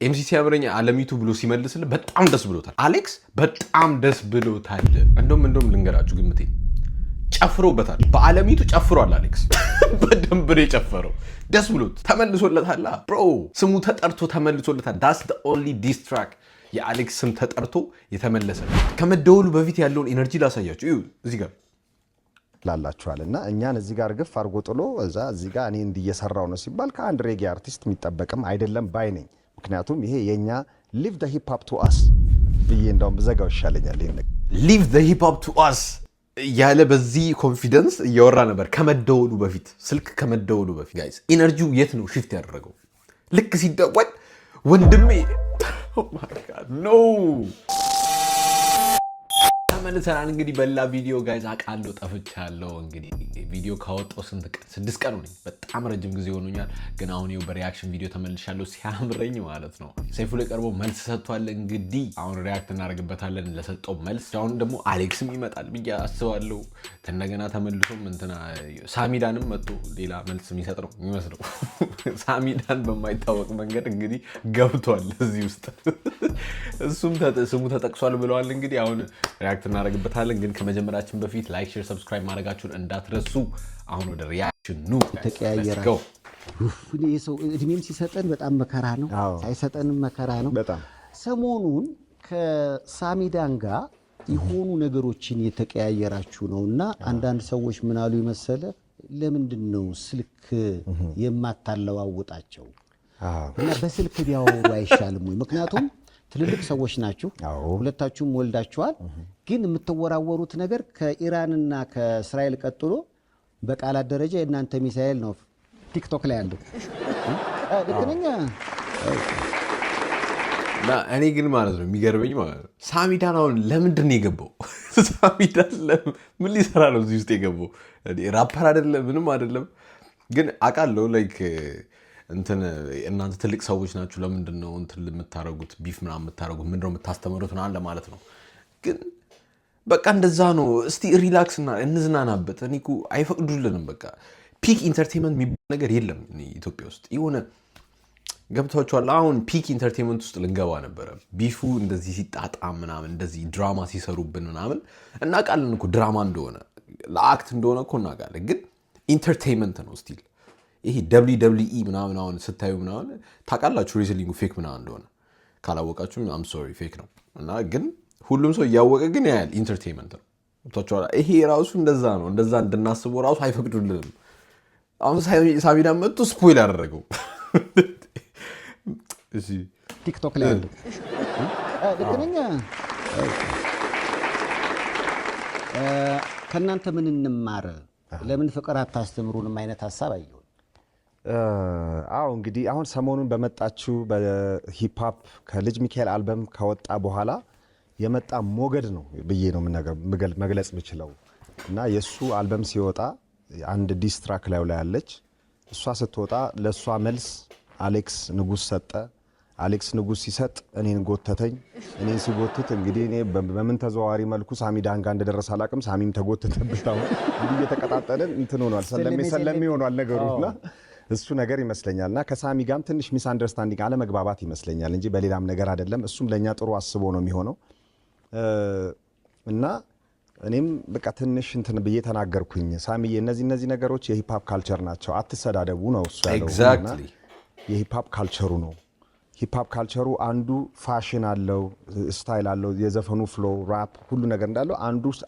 ኤምሲ ሲያምረኝ አለሚቱ ብሎ ሲመልስልህ በጣም ደስ ብሎታል። አሌክስ በጣም ደስ ብሎታል። እንደውም ልንገራችሁ ግምቴ ጨፍሮበታል። በአለሚቱ ጨፍሯል። አሌክስ በደንብ ነው የጨፈረው። ደስ ብሎት ተመልሶለታል። ብሮ ስሙ ተጠርቶ ተመልሶለታል። ዳስ ዘ ኦንሊ ዲስ ትራክ የአሌክስ ስም ተጠርቶ የተመለሰ። ከመደወሉ በፊት ያለውን ኢነርጂ ላሳያችሁ። እዩ እዚህ ጋር ላላችኋል እና እኛን እዚህ ጋር ግፍ አድርጎ ጥሎ እዚህ ጋር እኔ እንዲየሰራው ነው ሲባል ከአንድ ሬጌ አርቲስት የሚጠበቅም አይደለም ባይ ነኝ። ምክንያቱም ይሄ የኛ ሊቭ ዘ ሂፕ ሆፕ ቱ አስ ብዬ እንደውም ብዘጋው ይሻለኛል። ይሄን ሊቭ ዘ ሂፕ ሆፕ ቱ አስ ያለ በዚህ ኮንፊደንስ እያወራ ነበር ከመደወሉ በፊት። ስልክ ከመደወሉ በፊት ጋይስ ኢነርጂው የት ነው ሽፍት ያደረገው? ልክ ሲደወል ወንድሜ ኦ ማይ ጋድ ኖ ተመልሰናል። እንግዲህ በላ ቪዲዮ ጋይዝ አውቃለሁ ጠፍቻለሁ። እንግዲህ ቪዲዮ ካወጣሁ ስንት ቀን 6 ቀን ሆነኝ። በጣም ረጅም ጊዜ ሆኖኛል። ግን አሁን ይኸው በሪያክሽን ቪዲዮ ተመልሻለሁ። ሲያምረኝ ማለት ነው። ሰይፉ ላይ ቀርቦ መልስ ሰጥቷል። እንግዲህ አሁን ሪያክት እናደርግበታለን ለሰጠው መልስ። አሁን ደግሞ አሌክስም ይመጣል ብዬ አስባለሁ። እንደገና ተመልሶም እንትና ሳሚዳንም መጥቶ ሌላ መልስ የሚሰጥ ነው የሚመስለው። ሳሚዳን በማይታወቅ መንገድ እንግዲህ ገብቷል እዚህ ውስጥ። እሱም ስሙ ተጠቅሷል ብለዋል። እንግዲህ አሁን ሪያክት እናደርግበታለን። ግን ከመጀመራችን በፊት ላይክ፣ ሼር፣ ሰብስክራይብ ማድረጋችሁን እንዳትረሱ። አሁን ወደ ሪያክሽን ኑ። ተቀያየራ ሰው እድሜም ሲሰጠን በጣም መከራ ነው፣ ሳይሰጠንም መከራ ነው። በጣም ሰሞኑን ከሳሚዳን ጋር የሆኑ ነገሮችን የተቀያየራችሁ ነውና አንዳንድ ሰዎች ምን አሉ ይመሰለ ለምንድን ነው ስልክ የማታለዋውጣቸው እና በስልክ ቢያወሩ አይሻልም ወይ? ምክንያቱም ትልልቅ ሰዎች ናችሁ፣ ሁለታችሁም ወልዳችኋል። ግን የምትወራወሩት ነገር ከኢራንና ከእስራኤል ቀጥሎ በቃላት ደረጃ የእናንተ ሚሳኤል ነው ቲክቶክ ላይ ያለው። ልክነኛ እኔ ግን ማለት ነው የሚገርመኝ ማለት ነው ሳሚዳን አሁን ለምንድን ነው የገባው? ሳሚዳን ምን ሊሰራ ነው እዚህ ውስጥ የገባው? ራፐር አይደለም ምንም አይደለም። ግን አውቃለሁ ላይክ እንትን እናንተ ትልቅ ሰዎች ናችሁ፣ ለምንድን ነው እንትን የምታረጉት ቢፍ ምናምን የምታረጉት ምንድን ነው የምታስተምሩት ምናምን ለማለት ነው። ግን በቃ እንደዛ ነው። እስቲ ሪላክስ እና እንዝናናበት። እኔ እኮ አይፈቅዱልንም። በቃ ፒክ ኢንተርቴንመንት የሚባል ነገር የለም ኢትዮጵያ ውስጥ። የሆነ ገብቷችኋል? አሁን ፒክ ኢንተርቴንመንት ውስጥ ልንገባ ነበረ። ቢፉ እንደዚህ ሲጣጣም ምናምን እንደዚህ ድራማ ሲሰሩብን ምናምን እናውቃለን እኮ ድራማ እንደሆነ ለአክት እንደሆነ እኮ እናውቃለን። ግን ኢንተርቴንመንት ነው ስቲል። ይሄ WWE ምናምን አሁን ስታዩ ምናምን ታውቃላችሁ ሬስሊንጉ ፌክ ምናምን እንደሆነ። ካላወቃችሁ አም ሶሪ ፌክ ነው። እና ግን ሁሉም ሰው እያወቀ ግን ያያል ኢንተርቴንመንት ነው። ይሄ ራሱ እንደዛ ነው። እንደዛ እንድናስበው ራሱ አይፈቅዱልንም። አሁን ሳሚዳን መጥቶ ስፖይል አደረገው። ቲክቶክ ላይ ያለው ልክነኛ ከእናንተ ምን እንማር? ለምን ፍቅር አታስተምሩንም አይነት ሀሳብ አየሁ። እንግዲህ አሁን ሰሞኑን በመጣችሁ በሂፕሆፕ ከልጅ ሚካኤል አልበም ከወጣ በኋላ የመጣ ሞገድ ነው ብዬ ነው መግለጽ የምችለው። እና የሱ አልበም ሲወጣ አንድ ዲስ ትራክ ላይ ያለች እሷ ስትወጣ ለሷ መልስ አሌክስ ንጉስ ሰጠ። አሌክስ ንጉስ ሲሰጥ እኔን ጎተተኝ። እኔን ሲጎትት እንግዲህ እኔ በምን ተዘዋዋሪ መልኩ ሳሚዳን ጋር እንደደረሰ አላውቅም። ሳሚም ተጎተተብሽ። አሁን እንዲህ እየተቀጣጠለን እንትን ሆኗል፣ ሰለሜ ሆኗል ነገሩና እሱ ነገር ይመስለኛልና ከሳሚ ጋርም ትንሽ ሚስ አንደርስታንዲንግ አለመግባባት ይመስለኛል እንጂ በሌላም ነገር አይደለም። እሱም ለኛ ጥሩ አስቦ ነው የሚሆነው እና እኔም በቃ ትንሽ እንትን ብዬ ተናገርኩኝ። ሳሚዬ እነዚህ ነገሮች የሂፕሆፕ ካልቸር ናቸው፣ አትሰዳደቡ ነው እሱ ያለው። ኤግዛክትሊ የሂፕሆፕ ካልቸሩ ነው። ሂፕሆፕ ካልቸሩ አንዱ ፋሽን አለው፣ ስታይል አለው፣ የዘፈኑ ፍሎ ራፕ ሁሉ ነገር እንዳለው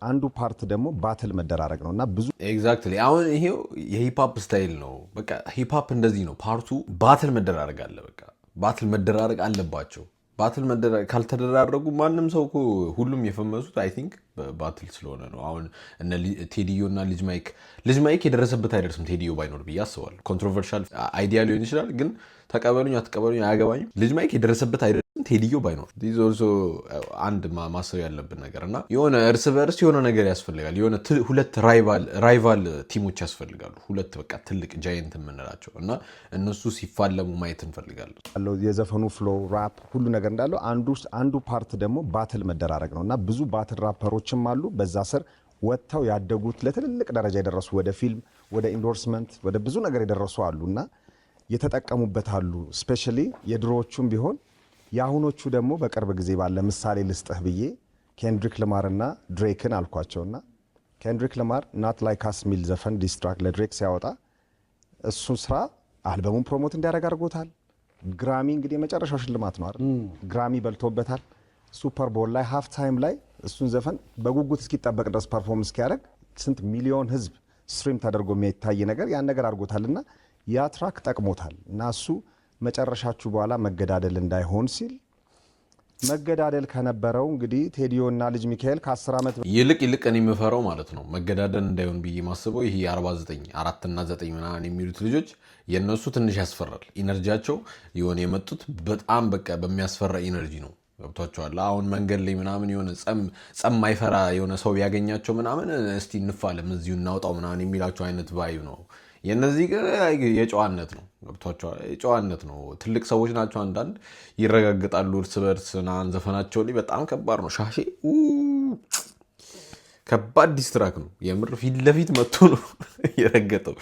አንዱ ፓርት ደግሞ ባትል መደራረግ ነውና ብዙ ኤግዛክትሊ አሁን ይሄው የሂፕሆፕ ስታይል ነው። በቃ ሂፕሆፕ እንደዚህ ነው። ፓርቱ ባትል መደራረግ አለ። በቃ ባትል መደራረግ አለባቸው። ባትል መደራረግ ካልተደራረጉ ማንም ሰው እኮ ሁሉም የፈመሱት አይ ቲንክ ባትል ስለሆነ ነው። አሁን እነ ቴዲዮ እና ልጅ ማይክ የደረሰበት አይደርስም ቴዲዮ ባይኖር ብዬ አስባለሁ። ኮንትሮቨርሻል አይዲያ ሊሆን ይችላል ግን ተቀበሉኝ አትቀበሉኝ አያገባኝም። ልጅ ማይክ የደረሰበት አይደለም ቴዲዮ ባይኖር። አንድ ማሰብ ያለብን ነገር እና የሆነ እርስ በእርስ የሆነ ነገር ያስፈልጋል። የሆነ ሁለት ራይቫል ቲሞች ያስፈልጋሉ። ሁለት በቃ ትልቅ ጃይንት የምንላቸው እና እነሱ ሲፋለሙ ማየት እንፈልጋለን። የዘፈኑ ፍሎ ራፕ ሁሉ ነገር እንዳለው አንዱ ፓርት ደግሞ ባትል መደራረግ ነው እና ብዙ ባትል ራፐሮችም አሉ በዛ ስር ወጥተው ያደጉት ለትልልቅ ደረጃ የደረሱ ወደ ፊልም ወደ ኢንዶርስመንት ወደ ብዙ ነገር የደረሱ አሉና የተጠቀሙበት አሉ። ስፔሻሊ የድሮዎቹም ቢሆን የአሁኖቹ ደግሞ በቅርብ ጊዜ ባለ ምሳሌ ልስጥህ ብዬ ኬንድሪክ ለማርና ድሬክን አልኳቸውና ኬንድሪክ ለማር ናት ላይክ አስ ሚል ዘፈን ዲስትራክ ለድሬክ ሲያወጣ እሱን ስራ አልበሙን ፕሮሞት እንዲያደርግ አድርጎታል። ግራሚ እንግዲህ የመጨረሻው ሽልማት ነው አይደል? ግራሚ በልቶበታል። ሱፐር ቦል ላይ ሃፍ ታይም ላይ እሱን ዘፈን በጉጉት እስኪጠበቅ ድረስ ፐርፎርም እስኪያደርግ ስንት ሚሊዮን ህዝብ ስትሪም ተደርጎ የሚታይ ነገር ያን ነገር አድርጎታልና ያ ትራክ ጠቅሞታል። እና እሱ መጨረሻችሁ በኋላ መገዳደል እንዳይሆን ሲል መገዳደል ከነበረው እንግዲህ ቴዲዮ እና ልጅ ሚካኤል ከ10 ዓመት ይልቅ እኔ የምፈራው ማለት ነው መገዳደል እንዳይሆን ብዬ ማስበው ይሄ 49 4 እና 9 ምናምን የሚሉት ልጆች የነሱ ትንሽ ያስፈራል። ኢነርጂያቸው የሆነ የመጡት በጣም በቃ በሚያስፈራ ኢነርጂ ነው። ገብቷቸዋል። አሁን መንገድ ላይ ምናምን የሆነ ጸም ማይፈራ የሆነ ሰው ቢያገኛቸው ምናምን እስቲ እንፋለም እዚሁ እናውጣው ምናምን የሚላቸው አይነት ቫይብ ነው። የነዚህ ግን የጨዋነት ነው። ገብቷቸዋል። የጨዋነት ነው። ትልቅ ሰዎች ናቸው። አንዳንድ ይረጋግጣሉ እርስ በርስ ምናምን ዘፈናቸው ላይ በጣም ከባድ ነው። ሻሼ ከባድ ዲስትራክ ነው የምር ፊት ለፊት መጥቶ ነው የረገጠው።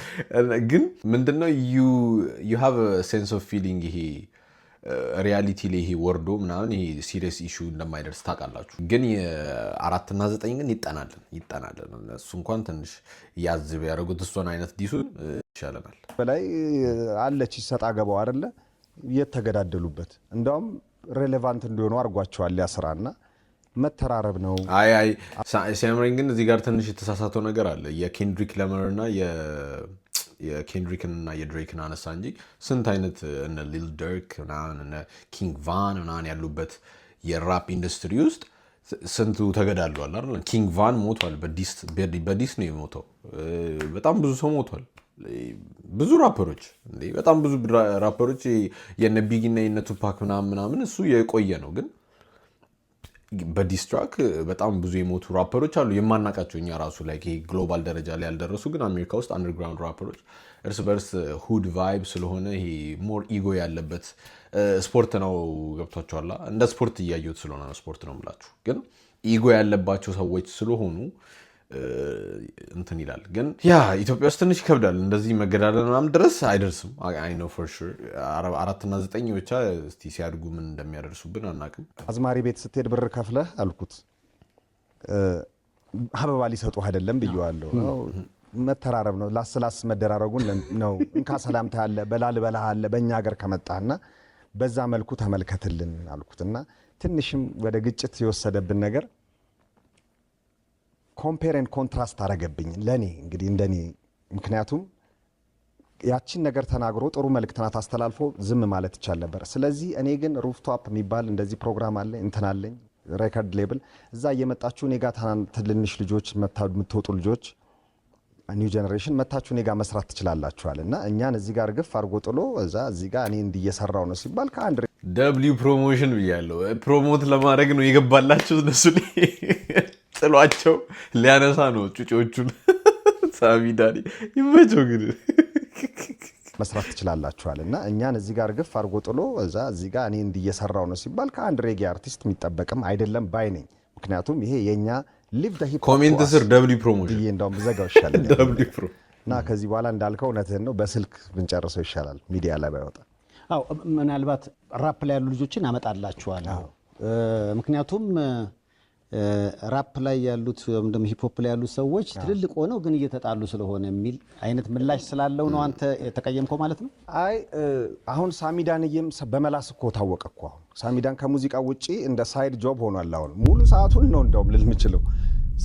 ግን ምንድነው ዩ ሃቭ ሴንስ ኦፍ ፊሊንግ ይሄ ሪያሊቲ ላይ ይሄ ወርዶ ምናምን ይሄ ሲሪየስ ኢሹ እንደማይደርስ ታውቃላችሁ። ግን የ4 እና 9 ግን ይጠናለን እሱ እንኳን ትንሽ ያዝብ ያደረጉት እሷን አይነት ዲሱን ይሻለናል። በላይ አለች ይሰጣ ገባው አይደለ የተገዳደሉበት እንደውም ሬሌቫንት እንዲሆኑ አድርጓቸዋል። ያስራና መተራረብ ነው። አይ ሲያምረኝ ግን እዚህ ጋር ትንሽ የተሳሳተው ነገር አለ። የኬንድሪክ ለመር እና የኬንድሪክን እና የድሬክን አነሳ እንጂ ስንት አይነት እነ ሊል ደርክ እነ ኪንግ ቫን ምናምን ያሉበት የራፕ ኢንዱስትሪ ውስጥ ስንቱ ተገዳሏል አይደል? ኪንግ ቫን ሞቷል። በዲስ ነው የሞተው። በጣም ብዙ ሰው ሞቷል። ብዙ ራፐሮች በጣም ብዙ ራፐሮች የነ ቢግ እና የነ ቱፓክ ምናምን እሱ የቆየ ነው። ግን በዲስትራክ በጣም ብዙ የሞቱ ራፐሮች አሉ የማናቃቸው እኛ ራሱ ላይ ግሎባል ደረጃ ላይ ያልደረሱ ግን አሜሪካ ውስጥ አንደርግራውንድ ራፐሮች እርስ በርስ ሁድ ቫይብ ስለሆነ ይሄ ሞር ኢጎ ያለበት ስፖርት ነው። ገብቷቸዋላ። እንደ ስፖርት እያየሁት ስለሆነ ነው ስፖርት ነው የምላችሁ። ግን ኢጎ ያለባቸው ሰዎች ስለሆኑ እንትን ይላል። ግን ያ ኢትዮጵያ ውስጥ ትንሽ ይከብዳል። እንደዚህ መገዳደል ምናምን ድረስ አይደርስም። አይ ኖ ፎር ሹር 4 እና 9 ብቻ እስቲ ሲያድጉ ምን እንደሚያደርሱብን አናውቅም። አዝማሪ ቤት ስትሄድ ብር ከፍለህ አልኩት አበባ ሊሰጡ አይደለም ብየዋለሁ። መተራረብ ነው። ላስላስ መደራረጉን ነው። እንካ ሰላምታ ያለ በላልበላ አለ በእኛ ሀገር ከመጣና በዛ መልኩ ተመልከትልን አልኩትና ትንሽም ወደ ግጭት የወሰደብን ነገር ኮምፔር ኤንድ ኮንትራስት አረገብኝ ለኔ እንግዲህ እንደኔ። ምክንያቱም ያቺን ነገር ተናግሮ ጥሩ መልእክትናት አስተላልፎ ዝም ማለት ይቻል ነበር። ስለዚህ እኔ ግን ሩፍቶፕ የሚባል እንደዚህ ፕሮግራም አለ እንትናለኝ ሬከርድ ሌብል እዛ እየመጣችሁ እኔ ጋር ትንንሽ ልጆች የምትወጡ ልጆች ኒው ጀነሬሽን መታችሁ እኔ ጋር መስራት ትችላላችኋል እና እኛን እዚህ ጋር ግፍ አድርጎ ጥሎ እዚህ ጋር እኔ እንዲየሰራው ነው ሲባል ከአንድ ደብሊው ፕሮሞሽን ብያለሁ። ፕሮሞት ለማድረግ ነው የገባላችሁ እነሱ ጥሏቸው ሊያነሳ ነው ጩጮቹን። ሳሚዳኒ ይመቸው ግን መስራት ትችላላችኋል እና እኛን እዚህ ጋር ግፍ አድርጎ ጥሎ እዚህ ጋር እኔ እንዲየሰራው ነው ሲባል ከአንድ ሬጌ አርቲስት የሚጠበቅም አይደለም ባይ ነኝ። ምክንያቱም ይሄ የኛ ሊቭ ዘ ሂፕ ኮሜንት ስር ደብሊው ፕሮሞሽን እንደውም ዘጋው ይሻላል ደብሊው ፕሮ እና ከዚህ በኋላ እንዳልከው እውነትህን ነው። በስልክ ብንጨርሰው ይሻላል ሚዲያ ላይ ባይወጣ። አዎ ምናልባት ራፕ ላይ ያሉ ልጆችን አመጣላችኋለሁ። ምክንያቱም ራፕ ላይ ያሉት ወይም ሂፕ ላይ ያሉት ሰዎች ትልልቅ ሆነው ግን እየተጣሉ ስለሆነ የሚል አይነት ምላሽ ስላለው ነው አንተ የተቀየምከው ማለት ነው። አይ አሁን ሳሚዳንዬም በመላስ እኮ ታወቀ እኮ። አሁን ሳሚዳን ከሙዚቃ ውጪ እንደ ሳይድ ጆብ ሆኗል። አሁን ሙሉ ሰዓቱን ነው እንደውም ልል የምችለው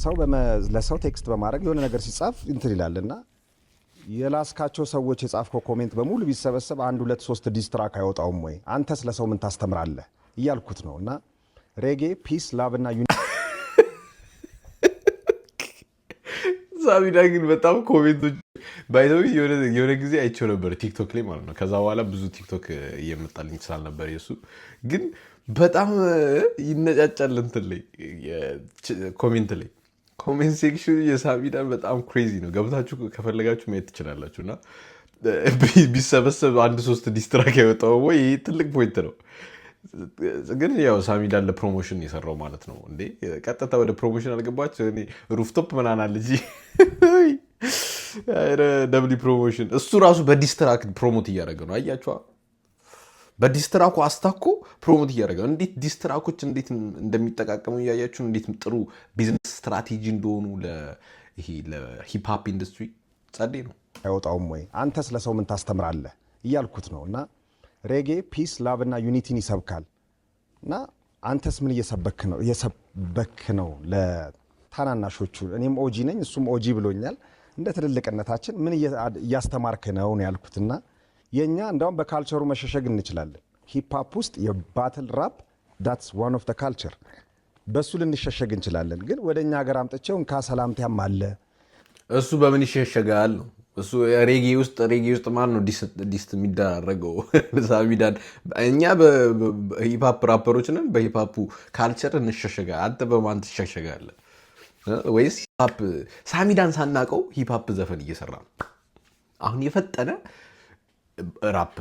ሰው ለሰው ቴክስት በማድረግ የሆነ ነገር ሲጻፍ እንትን ይላልና የላስካቸው ሰዎች የጻፍከው ኮሜንት በሙሉ ቢሰበሰብ 1 2 3 ዲስትራክ አይወጣውም ወይ? አንተስ ለሰው ምን ታስተምራለህ እያልኩት ነው። እና ሬጌ ፒስ ላቭ እና ሳሚዳ ግን በጣም ኮሜንቶች ባይዘው የሆነ ጊዜ አይቼው ነበር ቲክቶክ ላይ ማለት ነው። ከዛ በኋላ ብዙ ቲክቶክ እየመጣልኝ ስላልነበር የሱ ግን በጣም ይነጫጫል እንትን ላይ ኮሜንት ላይ ኮሜንት ሴክሽን የሳሚዳን በጣም ክሬዚ ነው። ገብታችሁ ከፈለጋችሁ ማየት ትችላላችሁ። እና ቢሰበሰብ 1 3 ዲስትራክ ያወጣው ወይ ትልቅ ፖይንት ነው። ግን ያው ሳሚዳን ለፕሮሞሽን የሰራው ማለት ነው። እንዴ ቀጥታ ወደ ፕሮሞሽን አልገባች። እኔ ሩፍቶፕ ምናምን አለ እንጂ ደብሊው ፕሮሞሽን እሱ ራሱ በዲስትራክ ፕሮሞት እያደረገ ነው። አያችኋ በዲስትራኩ አስታኮ ፕሮሞት እያደረገ እንዴት ዲስትራኮች እንዴት እንደሚጠቃቀሙ እያያችሁ እንዴት ጥሩ ቢዝነስ ስትራቴጂ እንደሆኑ ለሂፕሆፕ ኢንዱስትሪ ጸዴ ነው። አይወጣውም ወይ አንተ ስለ ሰው ምን ታስተምራለህ እያልኩት ነው። እና ሬጌ ፒስ ላቭ እና ዩኒቲን ይሰብካል እና አንተስ ምን እየሰበክ ነው ለታናናሾቹ? እኔም ኦጂ ነኝ እሱም ኦጂ ብሎኛል። እንደ ትልልቅነታችን ምን እያስተማርክ ነው ያልኩትና የኛ እንደውም በካልቸሩ መሸሸግ እንችላለን። ሂፕሆፕ ውስጥ የባትል ራፕ ዳትስ ዋን ኦፍ ዘ ካልቸር በሱ ልንሸሸግ እንችላለን። ግን ወደኛ ሀገር አምጥቼው እንካ ሰላምታም አለ እሱ በምን ይሸሸጋል ነው እሱ ሬጌ ውስጥ ማን ነው ዲስት የሚደረገው? ሳሚዳን እኛ በሂፕሆፕ ራፐሮች ነን፣ በሂፕሆፑ ካልቸር እንሸሸጋለን። አንተ በማን ትሸሸጋለህ? ወይስ ሂፕሆፕ ሳሚዳን ሳናቀው ሂፕሆፕ ዘፈን እየሰራ ነው አሁን የፈጠነ ራፕ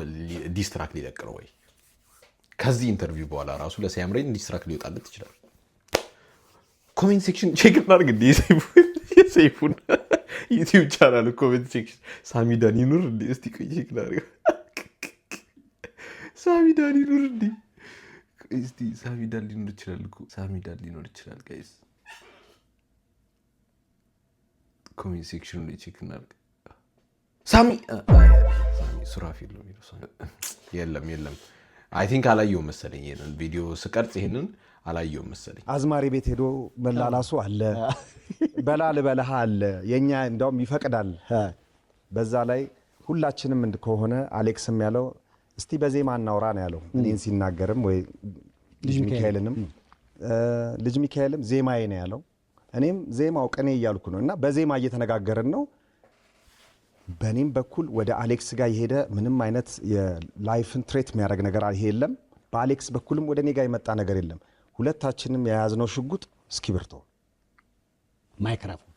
ዲስትራክ ሊለቅ ነው ወይ? ከዚህ ኢንተርቪው በኋላ ራሱ ለሳምሬን ዲስትራክ ሊወጣለት ይችላል። ኮሜንት ሴክሽን ቼክ እናድርግ እንዴ የሰይፉን ዩቲዩብ ቻናል ኮሜንት ሴክሽን ሳሚዳን ይኑር እንዴ? እስቲ ቆይ ቼክ እናድርግ። ሳሚዳን ይኑር እንዴ? እስቲ ሳሚዳን ሊኖር ይችላል እኮ ሳሚዳን ሊኖር ይችላል። ጋይስ ኮሜንት ሴክሽን ላይ ቼክ እናድርግ። ሳሚ ሱራፊል ነው የሚለው። የለም አይ ቲንክ አላየውም መሰለኝ። ይሄንን ቪዲዮ ስቀርጽ ይሄንን አላየውም መሰለኝ። አዝማሪ ቤት ሄዶ መላላሱ አለ፣ በላል በለሃ አለ። የኛ እንደውም ይፈቅዳል። በዛ ላይ ሁላችንም ከሆነ አሌክስም ያለው እስቲ በዜማ እናውራ ነው ያለው። እኔን ሲናገርም ወይ ልጅ ሚካኤልም ዜማዬ ነው ያለው። እኔም ዜማው ቅኔ እያልኩ ነው እና በዜማ እየተነጋገርን ነው። በእኔም በኩል ወደ አሌክስ ጋር የሄደ ምንም አይነት የላይፍን ትሬት የሚያደርግ ነገር የለም። በአሌክስ በኩልም ወደ እኔ ጋር የመጣ ነገር የለም። ሁለታችንም የያዝነው ሽጉጥ እስክሪብቶ ማይክሮፎን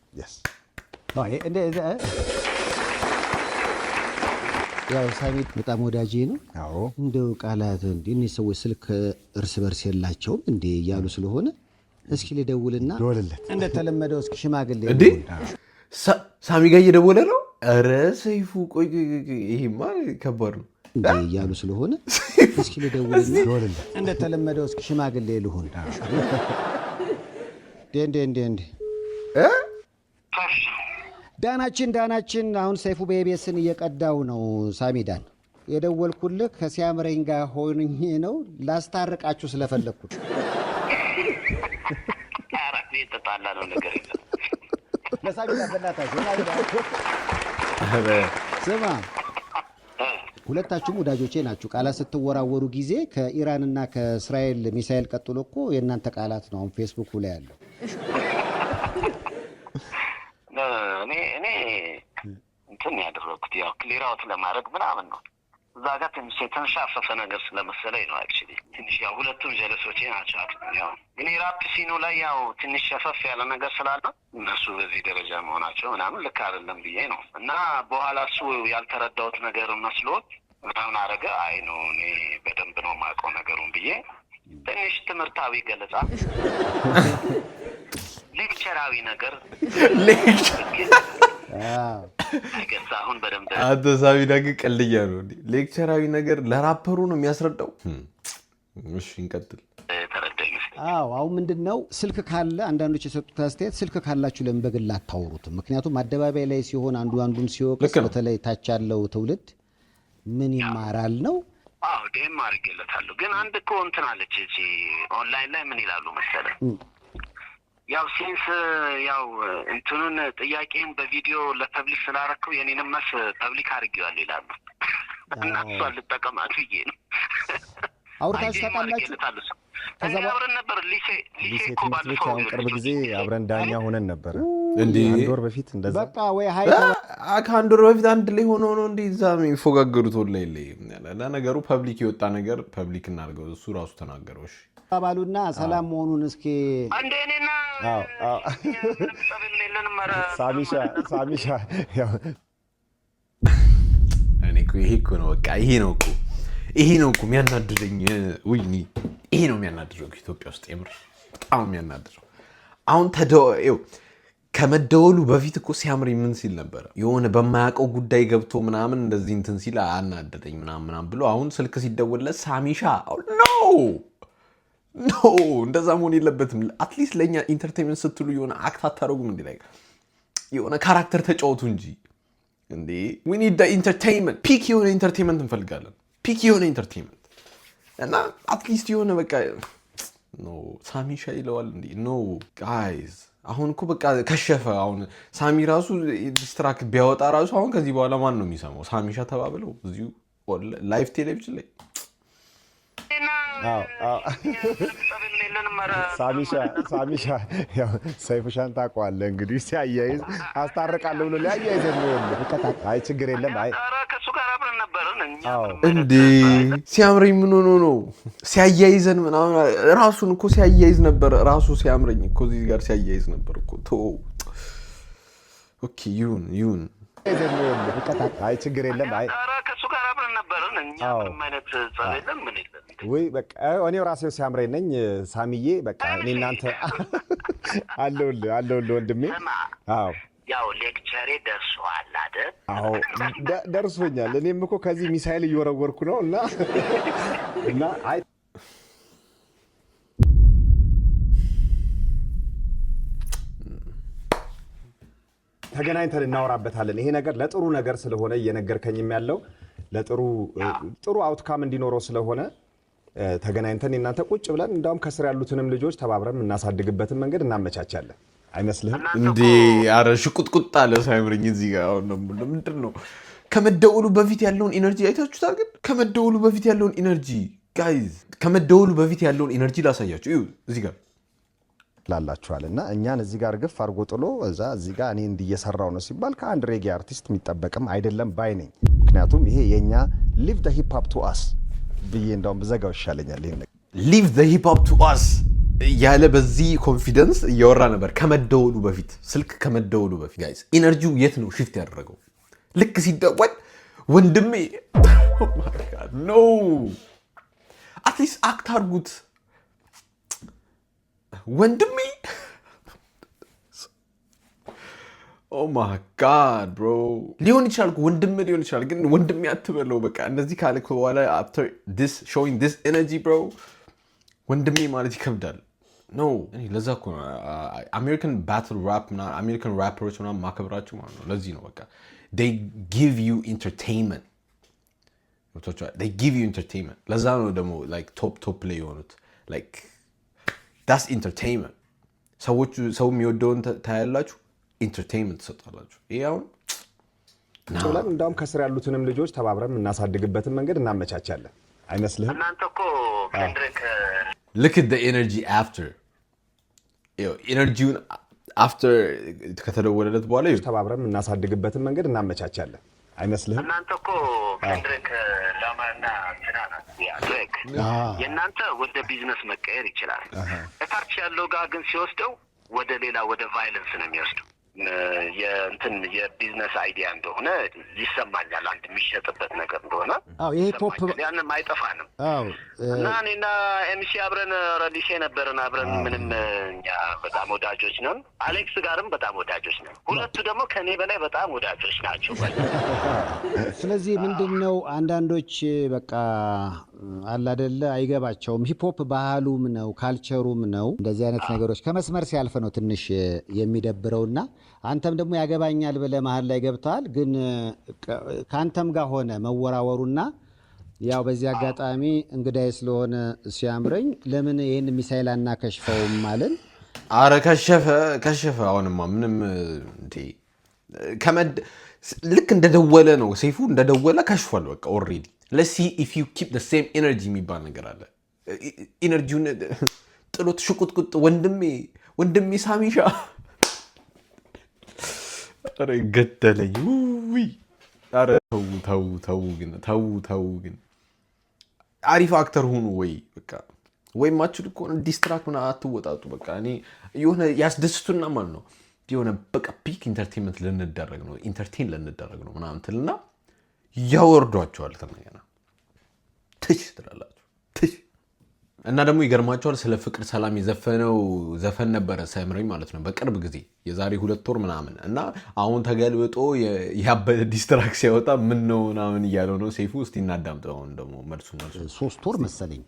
ያው ሳሚት በጣም ወዳጄ ነው። እንደው ቃላት እነዚህ ሰዎች ስልክ እርስ በርስ የላቸውም እንዴ እያሉ ስለሆነ እስኪ ልደውልና እንደተለመደው እስኪ ሽማግሌ እንዴ ሳሚ ጋር እየደወለ ነው። ኧረ ሰይፉ ቆይ ይሄማ ከባድ ነው እያሉ ስለሆነ እስኪ ልደውልና እንደተለመደው እስኪ ሽማግሌ ልሁን። እንዴ ዳናችን አሁን ሰይፉ በኢቢኤስን እየቀዳው ነው። ሳሚዳን የደወልኩልህ ከሲያምረኝ ጋር ሆኜ ነው ላስታርቃችሁ ስለፈለግኩት። አራት የተጣላ ነው ነገር የለም። ለሳሚዳን በእናታችሁ ስማ፣ ሁለታችሁም ወዳጆቼ ናችሁ። ቃላት ስትወራወሩ ጊዜ ከኢራንና ከእስራኤል ሚሳኤል ቀጥሎ እኮ የእናንተ ቃላት ነው አሁን ፌስቡክ ላይ ያለው። እኔ እንትን ያደረኩት ያው ክሊር አውት ለማድረግ ምናምን ነው። እዛ ጋር ትንሽ የተንሻፈፈ ነገር ስለመሰለኝ ነው። አክቹሊ ትንሽ ያው ሁለቱም ጀለሶቼ ናቸው። ያው ግን ራፕ ሲኑ ላይ ያው ትንሽ ሸፈፍ ያለ ነገር ስላለ እነሱ በዚህ ደረጃ መሆናቸው ምናምን ልክ አይደለም ብዬ ነው። እና በኋላ እሱ ያልተረዳሁት ነገር መስሎት ምናምን አረገ። አይ ነው እኔ በደንብ ነው የማውቀው ነገሩን ብዬ ትንሽ ትምህርታዊ ገለጻ ሌክቸራዊ ነገር አሁን በደንብ አንተ ሳሚዳን ግን ቀልያ ነው። ሌክቸራዊ ነገር ለራፐሩ ነው የሚያስረዳው። እሺ እንቀጥል። ተረዳኝ። አሁን ምንድነው ስልክ ካለ አንዳንዶች የሰጡት አስተያየት ስልክ ካላችሁ ለምን በግል አታወሩትም? ምክንያቱም አደባባይ ላይ ሲሆን አንዱን ሲወቅስ በተለይ ታች ያለው ትውልድ ምን ይማራል ነው። ዴም አድርጌለታለሁ። ግን አንድ እኮ እንትን አለች እቺ ኦንላይን ላይ ምን ይላሉ መሰለህ ያው ሲንስ ያው እንትኑን ጥያቄን በቪዲዮ ለፐብሊክ ስላረከው የኔንም መልስ ፐብሊክ አድርጌዋለሁ ይላሉ። እና እሱ አልጠቀማት ብዬ ነው። አውርታችሁ ታውቃላችሁ? ከዛ አብረን ነበር ሊሴ እኮ ባለፈው ቅርብ ጊዜ አብረን ዳኛ ሆነን ነበር። እንዴ አንድ ወር በፊት እንደዛ በቃ ወይ ሃይ ከአንድ ወር በፊት አንድ ላይ ሆኖ ነው እንዴ እዛ የሚፎጋገሩት ኦንላይን ላይ። ለነገሩ ፐብሊክ የወጣ ነገር ፐብሊክ እናድርገው። እሱ ራሱ ተናገረው። እሺ ባሉና ሰላም መሆኑን እስኪ አንዴ እኔና ሳሚሻ እኔ እኮ ይሄ እኮ ነው በቃ ይሄ ነው እኮ የሚያናድደኝ። ውይኒ ይሄ ነው የሚያናድደው ኢትዮጵያ ውስጥ የምር በጣም የሚያናድደው። አሁን ከመደወሉ በፊት እኮ ሲያምር ምን ሲል ነበረ? የሆነ በማያውቀው ጉዳይ ገብቶ ምናምን እንደዚህ እንትን ሲል አናደደኝ ምናምን ብሎ አሁን ስልክ ሲደወልለት ሳሚሻ ኖ እንደዛ መሆን የለበትም። አትሊስት ለእኛ ኢንተርቴንመንት ስትሉ የሆነ አክት አታደርጉም እንዲ ላይ የሆነ ካራክተር ተጫወቱ እንጂ እንዴ። ዊ ኒድ ኢንተርቴንመንት፣ ፒክ የሆነ ኢንተርቴንመንት እንፈልጋለን። ፒክ የሆነ ኢንተርቴንመንት እና አትሊስት የሆነ በቃ ኖ ሳሚሻ ይለዋል እንዲ ኖ ጋይዝ። አሁን እኮ በቃ ከሸፈ። አሁን ሳሚ ራሱ ዲስትራክት ቢያወጣ ራሱ አሁን ከዚህ በኋላ ማን ነው የሚሰማው? ሳሚሻ ተባብለው እዚሁ ላይቭ ቴሌቪዥን ላይ ሳሚሻ ሰይፉሻን ታውቀዋለህ እንግዲህ ሲያያይዝ አስታርቃለሁ ብሎ ሊያያይዘ ነው። አይ ችግር የለም። አይ እንዴ ሲያምረኝ ምን ሆኖ ነው ሲያያይዘን ምናምን? ራሱን እኮ ሲያያይዝ ነበር። ራሱ ሲያምረኝ እኮ እዚህ ጋር ሲያያይዝ ነበር እኮ። ኦኬ ይሁን። አይ ችግር የለም። አይ ከሱ ጋር አብረን ነበርን እኛ ምንም አይነት ጸብ የለም ምን የለም። ወይ በቃ እኔው ራሴው ሲያምረኝ ነኝ ሳሚዬ። በቃ እኔ እናንተ አለሁልህ ወንድሜ። አዎ ያው ሌክቸሬ ደርሷል አይደል? አዎ ደርሶኛል። እኔም እኮ ከዚህ ሚሳኤል እየወረወርኩ ነው እና አይ ተገናኝተን እናወራበታለን። ይሄ ነገር ለጥሩ ነገር ስለሆነ እየነገርከኝም ያለው ለጥሩ አውትካም እንዲኖረው ስለሆነ ተገናኝተን እናንተ ቁጭ ብለን እንዳውም ከስር ያሉትንም ልጆች ተባብረን እናሳድግበትን መንገድ እናመቻቻለን። አይመስልህም እንዴ? አረ ሽቁጥቁጥ አለ ሳይምርኝ እዚህ ጋር። አሁን ምንድን ነው ከመደወሉ በፊት ያለውን ኢነርጂ አይታችሁታል? ግን ከመደወሉ በፊት ያለውን ኢነርጂ ጋይዝ፣ ከመደወሉ በፊት ያለውን ኢነርጂ ላሳያችሁ። ይኸው እዚህ ጋር ላላችኋል እና እኛን እዚህ ጋር ግፍ አድርጎ ጥሎ እዚህ ጋር እኔ እንዲየሰራው ነው ሲባል ከአንድ ሬጌ አርቲስት የሚጠበቅም አይደለም ባይ ነኝ። ምክንያቱም ይሄ የኛ ሊቭ ዘ ሂፕ ሆፕ ቱ አስ ብዬ እንዳውም ብዘጋው ይሻለኛል። ይሄን ሊቭ ዘ ሂፕ ሆፕ ቱ አስ ያለ በዚህ ኮንፊደንስ እያወራ ነበር። ከመደወሉ በፊት ስልክ ከመደወሉ በፊት ጋይስ ኢነርጂው የት ነው ሽፍት ያደረገው? ልክ ሲደወል ወንድሜ ኖ አትሊስት አክት አድርጉት ወንድሜ። ኦ ማይ ጋድ ብሮ ሊሆን ይችላል ወንድሜ ሊሆን ይችላል፣ ግን ወንድሜ አትበለው። በቃ እንደዚህ ካለ በኋላ አፍተር ዲስ ሾዊንግ ዲስ ኤነርጂ ብሮ ወንድሜ ማለት ይከብዳል። ኖ ለዛ እኮ አሜሪካን ባትል ራፕ እና አሜሪካን ራፐሮች ምናምን ማከብራቸው ማለት ነው። ለዚህ ነው በቃ they give you entertainment they give you entertainment። ለዛ ነው ደግሞ like top ላይ የሆኑት like that's entertainment። ሰው የሚወደውን ታያላችሁ፣ ኢንተርቴይንመንት ትሰጣላችሁ። ይሄ አሁን ብለን እንዳውም ከስር ያሉትንም ልጆች ተባብረን እናሳድግበትን መንገድ እናመቻቻለን። አይመስልህም? እናንተ እኮ ከንድሪክ look at the energy after ኤነርጂውን አፍተር ከተደወለለት በኋላ ተባብረን እናሳድግበትን መንገድ እናመቻቻለን። አይመስልህም? እናንተ እኮ ከንድሪክ ላማና ትናና ድሬክ የእናንተ ወደ ቢዝነስ መቀየር ይችላል። እታች ያለው ጋር ግን ሲወስደው ወደ ሌላ ወደ ቫይለንስ ነው የሚወስደው። የቢዝነስ አይዲያ እንደሆነ ይሰማኛል። አንድ የሚሸጥበት ነገር እንደሆነ ያንም አይጠፋንም። እና እኔና ኤምሲ አብረን ረዲሴ ነበርን። አብረን ምንም እኛ በጣም ወዳጆች ነን። አሌክስ ጋርም በጣም ወዳጆች ነን። ሁለቱ ደግሞ ከኔ በላይ በጣም ወዳጆች ናቸው። ስለዚህ ምንድነው አንዳንዶች በቃ አላደለ አይገባቸውም። ሂፕሆፕ ባህሉም ነው ካልቸሩም ነው። እንደዚህ አይነት ነገሮች ከመስመር ሲያልፍ ነው ትንሽ የሚደብረውና አንተም ደግሞ ያገባኛል ብለህ መሀል ላይ ገብተዋል። ግን ከአንተም ጋር ሆነ መወራወሩና ያው በዚህ አጋጣሚ እንግዳይ ስለሆነ ሲያምረኝ ለምን ይሄን ሚሳኤል አናከሽፈውም ማለት አረ ከሸፈ አሁንማ ምንም እንዴ ልክ እንደደወለ ነው ሰይፉ እንደደወለ ከሽፏል። በቃ ኦልሬዲ let's see if you keep the same energy የሚባል ነገር አለ። ኢነርጂውን ጥሎት ሽቁጥቁጥ ወንድሜ ሳሚሻ አረ ገደለኝ። አረ ተው ግን አሪፍ አክተር ሁኑ ወይ በቃ ወይ ማችሉ እኮ ዲስትራክት ምናምን አትወጣጡ። በቃ እኔ የሆነ ያስደስቱና ማለት ነው የሆነ በቃ ፒክ ኢንተርቴንመንት ልንደረግ ነው ኢንተርቴን ልንደረግ ነው ምናምን ትልና ያወርዷቸዋል። ተነገና ትሽ ትላላችሁ ትሽ እና ደግሞ ይገርማቸዋል ስለ ፍቅር ሰላም የዘፈነው ዘፈን ነበረ ሳይምረኝ ማለት ነው በቅርብ ጊዜ የዛሬ 2 ወር ምናምን እና አሁን ተገልብጦ ያበደ ዲስትራክ ሲያወጣ ምን ነው ምናምን እያለው ነው ሰይፉ። እስቲ እናዳምጠው። አሁን ደግሞ መልሱ 3 ወር መሰለኝ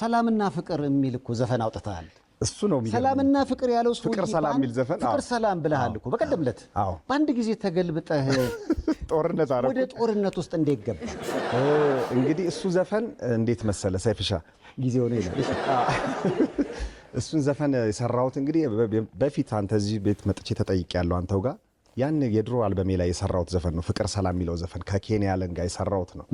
ሰላምና ፍቅር የሚል እኮ ዘፈን አውጥተሃል። እሱ ነው ሰላምና ፍቅር ያለው ሰው ፍቅር ሰላም የሚል ዘፈን ፍቅር ሰላም ብለሃል እኮ በቀደምለት። በአንድ ጊዜ ተገልብጠህ ጦርነት አረኩ። ወደ ጦርነት ውስጥ እንዴት ገባ? እንግዲህ እሱ ዘፈን እንዴት መሰለ ሰይፍሻ ጊዜው ነው ይላል። እሱን ዘፈን የሰራሁት እንግዲህ በፊት አንተ እዚህ ቤት መጥቼ ተጠይቄያለሁ አንተው ጋር ያን የድሮ አልበሜ ላይ የሰራሁት ዘፈን ነው። ፍቅር ሰላም የሚለው ዘፈን ከኬንያ አለን ጋር የሰራሁት ነው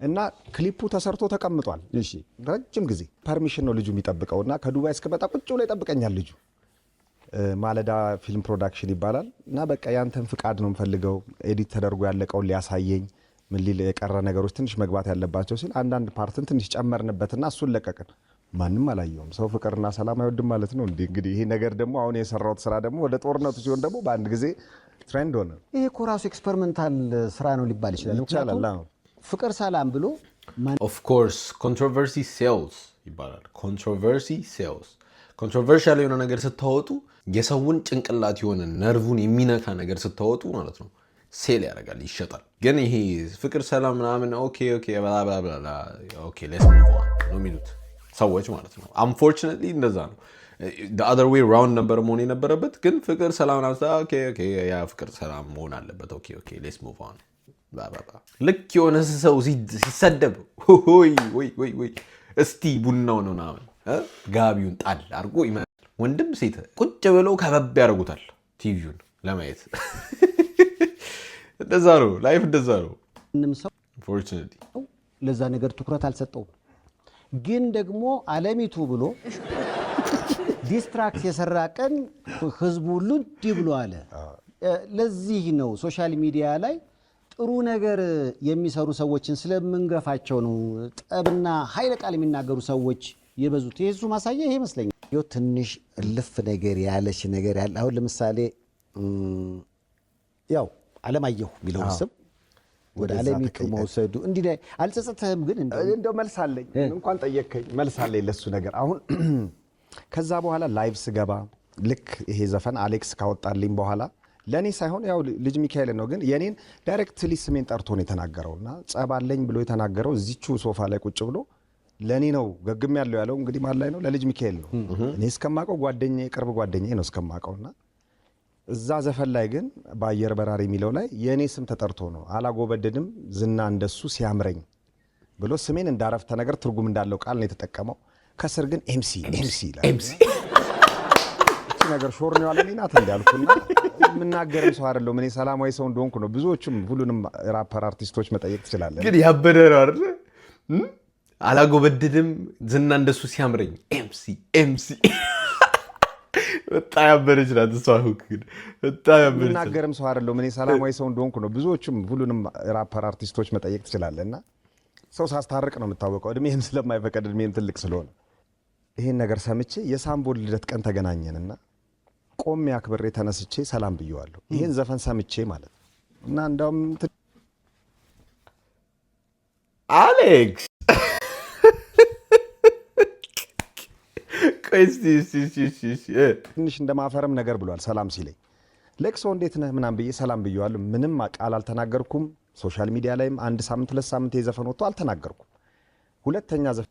እና ክሊፑ ተሰርቶ ተቀምጧል። እሺ ረጅም ጊዜ ፐርሚሽን ነው ልጁ የሚጠብቀውና ከዱባይ እስከመጣ ቁጭ ብሎ ይጠብቀኛል ልጁ። ማለዳ ፊልም ፕሮዳክሽን ይባላል እና በቃ ያንተን ፍቃድ ነው የምፈልገው ኤዲት ተደርጎ ያለቀውን ሊያሳየኝ ምን ሊል የቀረ ነገሮች ትንሽ መግባት ያለባቸው ሲል አንዳንድ ፓርትን ትንሽ ጨመርንበትና እሱን ለቀቅን። ማንም አላየውም። ሰው ፍቅርና ሰላም አይወድም ማለት ነው እንግዲህ ይሄ ነገር ደግሞ አሁን የሰራሁት ስራ ደግሞ ወደ ጦርነቱ ሲሆን ደግሞ በአንድ ጊዜ ትሬንድ ሆነ። ይሄ እኮ ራሱ ኤክስፐሪመንታል ስራ ነው ሊባል ይችላል። ፍቅር ሰላም ብሎ ኦፍ ኮርስ ኮንትሮቨርሲ ሴልስ ይባላል። ኮንትሮቨርሲ ሴልስ ኮንትሮቨርሻል የሆነ ነገር ስታወጡ የሰውን ጭንቅላት የሆነ ነርቭን የሚነካ ነገር ስታወጡ ማለት ነው ሴል ያደርጋል፣ ይሸጣል። ግን ይሄ ፍቅር ሰላም ምናምን ኦኬ ሌትስ ሙቭ ኦን ነው የሚሉት ሰዎች ማለት ነው። አንፎርቹኔትሊ እንደዛ ነው። the other way round ነበር መሆን የነበረበት። ግን ፍቅር ሰላም ያ ፍቅር ሰላም መሆን አለበት። ኦኬ ሌትስ ሙቭ ኦን ልክ የሆነ ሰው ሲሰደብ ወይ እስቲ ቡናው ነው ምናምን ጋቢውን ጣል አድርጎ ይመጣል። ወንድም ሴት ቁጭ ብለው ከበብ ያደርጉታል ቲቪውን ለማየት። እንደዛ ነው ላይፍ፣ እንደዛ ነው። ምንም ሰው ፎርቹኔትሊ ለዛ ነገር ትኩረት አልሰጠውም። ግን ደግሞ አለሚቱ ብሎ ዲስትራክት የሰራ ቀን ህዝቡ ሁሉ እንዲህ ብሎ አለ። ለዚህ ነው ሶሻል ሚዲያ ላይ ጥሩ ነገር የሚሰሩ ሰዎችን ስለምንገፋቸው ነው ጠብና ኃይለ ቃል የሚናገሩ ሰዎች የበዙት። የሱ ማሳያ ይሄ ይመስለኛል። ይኸው ትንሽ እልፍ ነገር ያለች ነገር ያለ አሁን ለምሳሌ ያው አለማየሁ የሚለው ስም ወደ አለሚቱ መውሰዱ እንዲህ ላይ አልጸጸተህም? ግን እንደው መልስ አለኝ እንኳን ጠየቅከኝ መልስ አለኝ ለሱ ነገር። አሁን ከዛ በኋላ ላይቭ ስገባ ልክ ይሄ ዘፈን አሌክስ ካወጣልኝ በኋላ ለኔ ሳይሆን ያው ልጅ ሚካኤል ነው፣ ግን የኔን ዳይሬክትሊ ስሜን ጠርቶ ነው የተናገረውና ጸባለኝ ብሎ የተናገረው እዚቹ ሶፋ ላይ ቁጭ ብሎ ለኔ ነው ገግም ያለው እንግዲህ ማን ላይ ነው? ለልጅ ሚካኤል ነው። እኔ እስከማቀው ጓደኛዬ ቅርብ ጓደኛዬ ነው እስከማቀውና እዛ ዘፈን ላይ ግን በአየር በራሪ የሚለው ላይ የኔ ስም ተጠርቶ ነው አላጎበደድም ዝና እንደሱ ሲያምረኝ ብሎ ስሜን እንዳረፍተ ነገር ትርጉም እንዳለው ቃል ነው የተጠቀመው። ከስር ግን ኤምሲ ይላል። እቺ ነገር ሾር ነው ያለኝ ናት እንዳልኩና ምናገርም ሰው አይደለም። እኔ ሰላማዊ ሰው እንደሆንኩ ነው። ብዙዎችም ሁሉንም ራፐር አርቲስቶች መጠየቅ ትችላለህ። ግን ያበደ ነው አይደል? አላጎበደድም ዝና እንደሱ ሲያምረኝ ኤምሲ በጣም ያበረች ናት እሷ። ግን በጣም ያበረች ምናገርም ሰው አይደለም። እኔ ሰላማዊ ሰው እንደሆንኩ ነው። ብዙዎችም ሁሉንም ራፐር አርቲስቶች መጠየቅ ትችላለህና ሰው ሳስታርቅ ነው የምታወቀው። እድሜም ስለማይፈቀድ እድሜም ትልቅ ስለሆነ ይሄን ነገር ሰምቼ የሳምቦል ልደት ቀን ተገናኘንና ቆሜ አክብሬ ተነስቼ ሰላም ብየዋለሁ። ይሄን ዘፈን ሰምቼ ማለት ነው። እና እንደውም አሌክስ ትንሽ እንደማፈረም ነገር ብሏል ሰላም ሲለኝ። ለቅሶ እንዴት ነህ ምናምን ብዬ ሰላም ብየዋለሁ። ምንም ቃል አልተናገርኩም። ሶሻል ሚዲያ ላይም 1 ሳምንት 2 ሳምንት የዘፈን ወጥቶ አልተናገርኩም። ሁለተኛ ዘፈን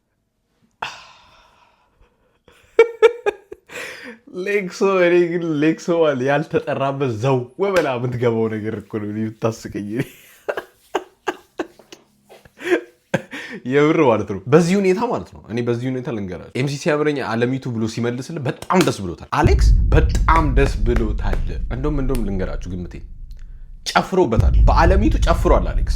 ሌክሶ እኔ ግን ሌክሶ ያልተጠራበት ዘው ወበላ የምትገባው ነገር እኮ ነው የምታስቀኝ የብር ማለት ነው። በዚህ ሁኔታ ማለት ነው። እኔ በዚህ ሁኔታ ልንገራችሁ፣ ኤምሲ ሲያምረኝ አለሚቱ ብሎ ሲመልስልህ በጣም ደስ ብሎታል። አሌክስ በጣም ደስ ብሎታል። እንደውም ልንገራችሁ ግምቴ ጨፍሮበታል። በአለሚቱ ጨፍሯል አሌክስ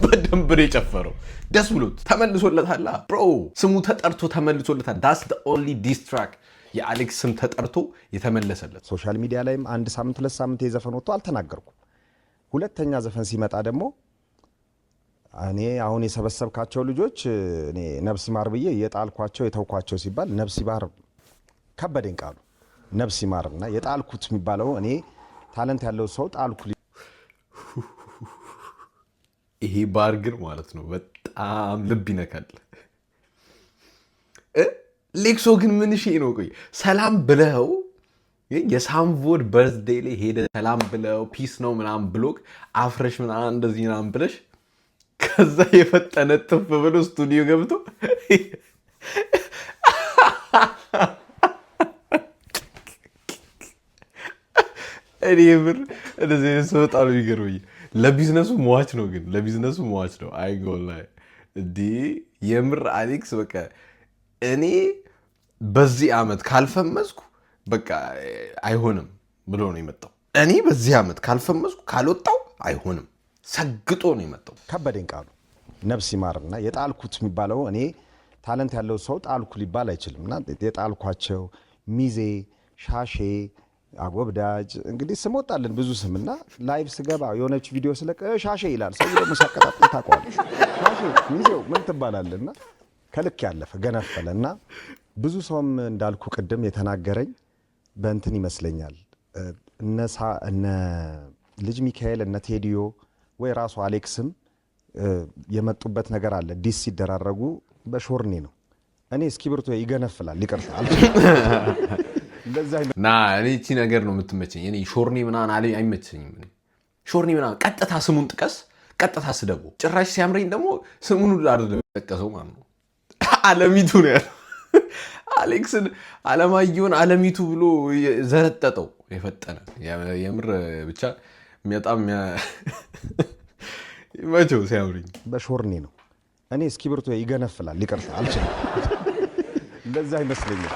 በደንብ ነው የጨፈረው። ደስ ብሎት ተመልሶለታል። ብሮ ስሙ ተጠርቶ ተመልሶለታል። ዳስ ዘ ኦንሊ ዲስ ትራክ የአሌክስ ስም ተጠርቶ የተመለሰለት። ሶሻል ሚዲያ ላይም 1 ሳምንት 2 ሳምንት የዘፈን ወጥቶ አልተናገርኩም። ሁለተኛ ዘፈን ሲመጣ ደግሞ እኔ አሁን የሰበሰብካቸው ልጆች እኔ ነፍስ ይማር ብዬ የጣልኳቸው የተውኳቸው ሲባል ነፍስ ይማር ከበደኝ ቃሉ ነፍስ ይማርና የጣልኩት የሚባለው እኔ ታለንት ያለው ሰው ጣልኩ። ይሄ ባርግር ማለት ነው በጣም ልብ ይነካል። ሌክሶ ግን ምን ነው? ቆይ ሰላም ብለው የሳምቮድ በርዝዴይ ላይ ሄደ ሰላም ብለው ፒስ ነው ምናምን ብሎክ አፍረሽ ምናምን እንደዚህ ምናምን ብለሽ ከዛ የፈጠነ ጥፍ ብሎ ስቱዲዮ ገብቶ እኔ ብር እንደዚህ ሰው በጣም ነው የሚገርመኝ። ለቢዝነሱ ሟች ነው ግን ለቢዝነሱ ሟች ነው። አይጎል ላይ የምር አሌክስ በቃ እኔ በዚህ ዓመት ካልፈመዝኩ በቃ አይሆንም ብሎ ነው የመጣው። እኔ በዚህ ዓመት ካልፈመዝኩ ካልወጣው አይሆንም ሰግጦ ነው የመጣው። ከበደኝ ቃሉ ነፍስ ይማርና የጣልኩት የሚባለው እኔ ታለንት ያለው ሰው ጣልኩ ሊባል አይችልም። እና የጣልኳቸው ሚዜ፣ ሻሼ፣ አጎብዳጅ እንግዲህ ስም ወጣልን ብዙ ስም እና ላይቭ ስገባ የሆነች ቪዲዮ ስለቀ ሻሼ ይላል ሰው ደግሞ ሲያቀጣጥል ታውቀዋለሽ። ሻሼ ሚዜው ምን ትባላለና ከልክ ያለፈ ገነፈለ እና ብዙ ሰውም እንዳልኩ ቅድም የተናገረኝ በእንትን ይመስለኛል እነ ልጅ ሚካኤል እነ ቴዲዮ ወይ ራሱ አሌክስም የመጡበት ነገር አለ። ዲስ ሲደራረጉ በሾርኔ ነው። እኔ እስኪብርቶ ይገነፍላል ይቀርሳል ና እኔ እቺ ነገር ነው የምትመቸኝ። እኔ ሾርኔ ምናምን አይመቸኝም። ሾርኔ ምናምን ቀጥታ ስሙን ጥቀስ፣ ቀጥታ ስደቡ። ጭራሽ ሲያምረኝ ደግሞ ስሙን አይደለም ጠቀሰው ማለት ነው። አለሚቱ ነው ያለው። አሌክስን አለማየሁን አለሚቱ ብሎ ዘረጠጠው የፈጠነ የምር ብቻ በጣም መቼው ሲያምረኝ በሾርኔ ነው። እኔ እስኪብርቶ ይገነፍላል ይቀርሳል አልችልም። እንደዛ ይመስለኛል።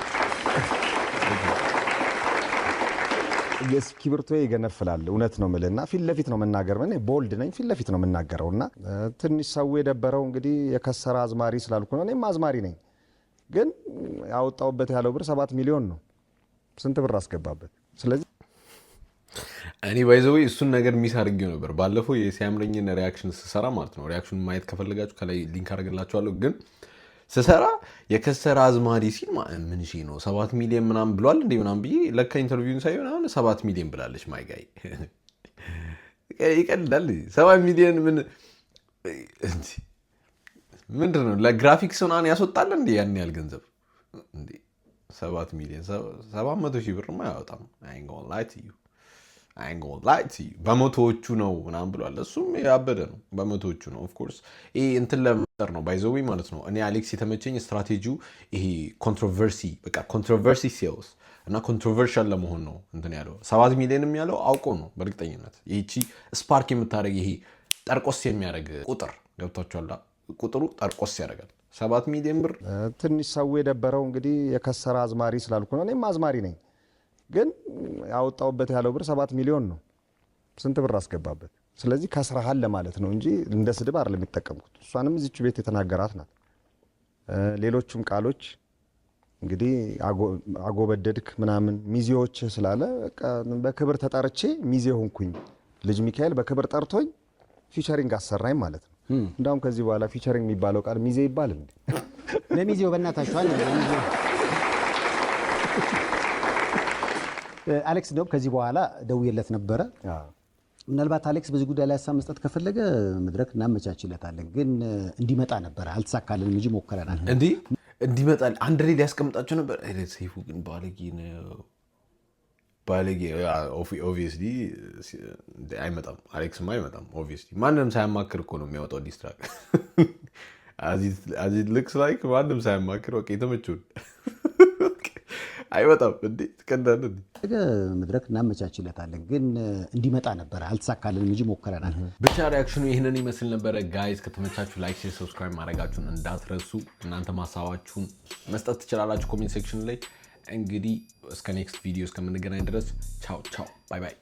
እስኪብርቶ ይገነፍላል እውነት ነው የምልህና ፊት ለፊት ነው መናገር። እኔ ቦልድ ነኝ ፊት ለፊት ነው የምናገረውና ትንሽ ሰው የደበረው እንግዲህ የከሰረ አዝማሪ ስላልኩ ነው። እኔም አዝማሪ ነኝ ግን ያወጣውበት ያለው ብር 7 ሚሊዮን ነው። ስንት ብር አስገባበት? ስለዚህ እኔ ባይዘው እሱን ነገር ሚስ አድርጌው ነበር ባለፈው የሲያምረኝን ሪያክሽን ስሰራ ማለት ነው። ሪያክሽኑን ማየት ከፈለጋችሁ ከላይ ሊንክ አድርግላችኋለሁ። ግን ስሰራ የከሰረ አዝማሪ ሲል ምን ነው 7 ሚሊዮን ምናምን ብሏል እንዴ ምናምን ብዬ ለካ ኢንተርቪውን ሳይሆን አሁን 7 ሚሊዮን ብላለች። ማይ ጋይ ይቀልዳል። 7 ሚሊዮን ምንድን ነው ለግራፊክስ ምናምን ያስወጣል እንዴ ያን ያህል ገንዘብ እንዴ? 7 ሚሊዮን 700 ሺህ ብርማ አያወጣም። በመቶዎቹ ነው ምናምን ብሏል። እሱም ያበደ ነው። በመቶዎቹ ነው። ኦፍኮርስ ይሄ እንትን ለመፍጠር ነው ባይዘዊ ማለት ነው። እኔ አሌክስ የተመቸኝ ስትራቴጂው ይሄ ኮንትሮቨርሲ ሴልስ እና ኮንትሮቨርሻል ለመሆን ነው እንትን ያለው። 7 ሚሊዮንም ያለው አውቆ ነው በእርግጠኝነት። ይህቺ ስፓርክ የምታደርግ ይሄ ጠርቆስ የሚያደርግ ቁጥር ገብቷቸዋል። ቁጥሩ ጠርቆስ ያደርጋል። 7 ሚሊዮን ብር ትንሽ ሰው የደበረው እንግዲህ የከሰረ አዝማሪ ስላልኩ ነው። እኔም አዝማሪ ነኝ ግን ያወጣውበት ያለው ብር 7 ሚሊዮን ነው። ስንት ብር አስገባበት? ስለዚህ ከስራሃል ለማለት ነው እንጂ እንደ ስድብ አይደለም የሚጠቀምኩት። እሷንም እዚች ቤት የተናገራት ናት። ሌሎቹም ቃሎች እንግዲህ አጎበደድክ ምናምን ሚዜዎች ስላለ በክብር ተጠርቼ ሚዜ ሆንኩኝ። ልጅ ሚካኤል በክብር ጠርቶኝ ፊቸሪንግ አሰራኝ ማለት ነው። እንዳውም ከዚህ በኋላ ፊቸሪንግ የሚባለው ቃል ሚዜ ይባል እንዴ? ለሚዜው በእናታችኋል። አሌክስ እንደውም ከዚህ በኋላ ደውዬለት ነበረ። ምናልባት አሌክስ በዚህ ጉዳይ ላይ ሀሳብ መስጠት ከፈለገ መድረክ እናመቻችለታለን። ግን እንዲመጣ ነበረ አልተሳካልንም እንጂ ሞክረናል። እንዲመጣ አንድ ላይ ሊያስቀምጣቸው ነበር። ሰይፉ ግን ባለጌ ኦብቪየስሊ አይመጣም። አሌክስማ አይመጣም። ኦብቪየስሊ ማንም ሳያማክር እኮ ነው የሚያወጣው ዲስትራክ አዚ ልክስ ላይክ ማንም ሳያማክር በቃ የተመቸውን አይመጣም። እንዴ ትቀዳለ መድረክ እናመቻችለታለን። ግን እንዲመጣ ነበረ አልተሳካልንም እንጂ ሞክረናል። ብቻ ሪያክሽኑ ይህንን ይመስል ነበረ። ጋይስ ከተመቻችሁ ላይክ፣ ሼር፣ ሰብስክራይብ ማድረጋችሁን እንዳትረሱ። እናንተ ሀሳባችሁን መስጠት ትችላላችሁ ኮሜንት ሴክሽን ላይ። እንግዲህ እስከ ኔክስት ቪዲዮ እስከምንገናኝ ድረስ ቻው ቻው፣ ባይ ባይ።